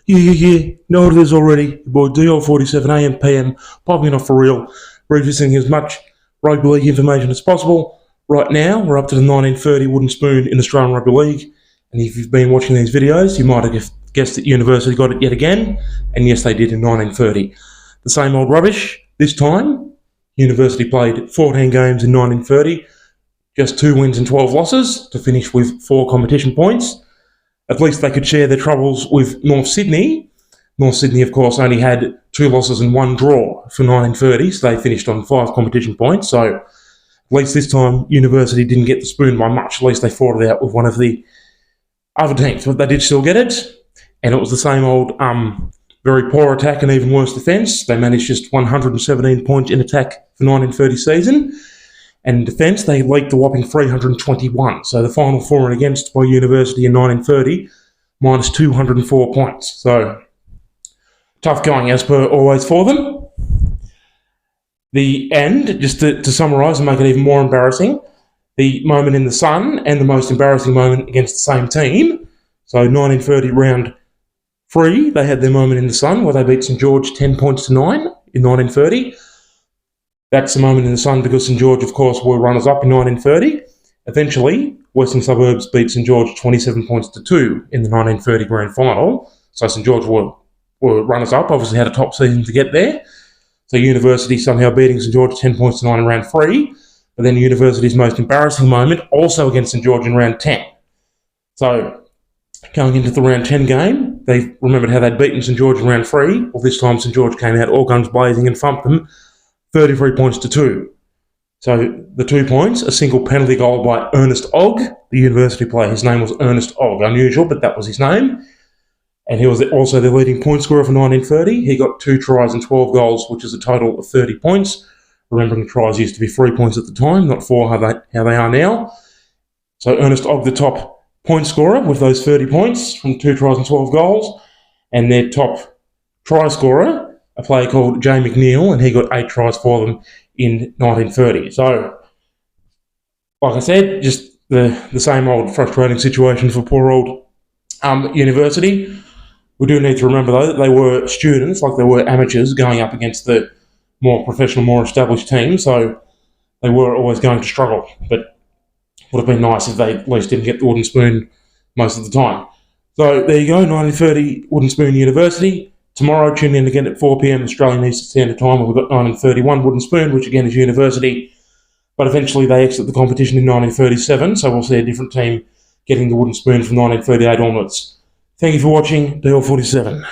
Yeah. Know what it is already. Your boy DL47 AM PM, popping off for real, revisiting as much rugby league information as possible. Right now, we're up to the 1930 wooden spoon in Australian Rugby League. And if you've been watching these videos, you might have guessed that University got it yet again. And yes, they did in 1930. The same old rubbish. This time, University played 14 games in 1930, just 2 wins and 12 losses to finish with 4 competition points. At least they could share their troubles with North Sydney. North Sydney, of course, only had 2 losses and 1 draw for 1930, so they finished on 5 competition points. So at least this time, University didn't get the spoon by much. At least they fought it out with one of the other teams, but they did still get it. And it was the same old very poor attack and even worse defence. They managed just 117 points in attack for 1930 season. And in defence, they leaked a whopping 321. So the final for and against by University in 1930, minus 204 points. So tough going as per always for them. The end, just to summarise and make it even more embarrassing, the moment in the sun and the most embarrassing moment against the same team. So 1930 round 3, they had their moment in the sun where they beat St George 10 points to 9 in 1930. That's the moment in the sun because St George, of course, were runners-up in 1930. Eventually, Western Suburbs beat St George 27 points to 2 in the 1930 grand final. So St George were runners-up, obviously had a top season to get there. So University somehow beating St George 10 points to 9 in round 3. But then University's most embarrassing moment, also against St George in round 10. So going into the round 10 game, they remembered how they'd beaten St George in round 3. Well, this time St George came out all guns blazing and thumped them 33 points to 2. So the 2 points, a single penalty goal by Ernest Ogg, the University player. His name was Ernest Ogg. Unusual, but that was his name. And he was also the leading point scorer for 1930. He got 2 tries and 12 goals, which is a total of 30 points. Remembering the tries used to be 3 points at the time, not 4 how they are now. So Ernest Ogg, the top point scorer with those 30 points from 2 tries and 12 goals. And their top try scorer, a player called Jay McNeil, and he got 8 tries for them in 1930. So, like I said, just the same old frustrating situation for poor old University. We do need to remember, though, that they were students, like they were amateurs, going up against the more professional, more established teams, so they were always going to struggle. But it would have been nice if they at least didn't get the wooden spoon most of the time. So, there you go, 1930 Wooden Spoon University. Tomorrow, tune in again at 4 p.m. Australian Eastern Standard Time, where we've got 1931 Wooden Spoon, which again is University. But eventually they exit the competition in 1937, so we'll see a different team getting the Wooden Spoon from 1938 onwards. Thank you for watching, DL47.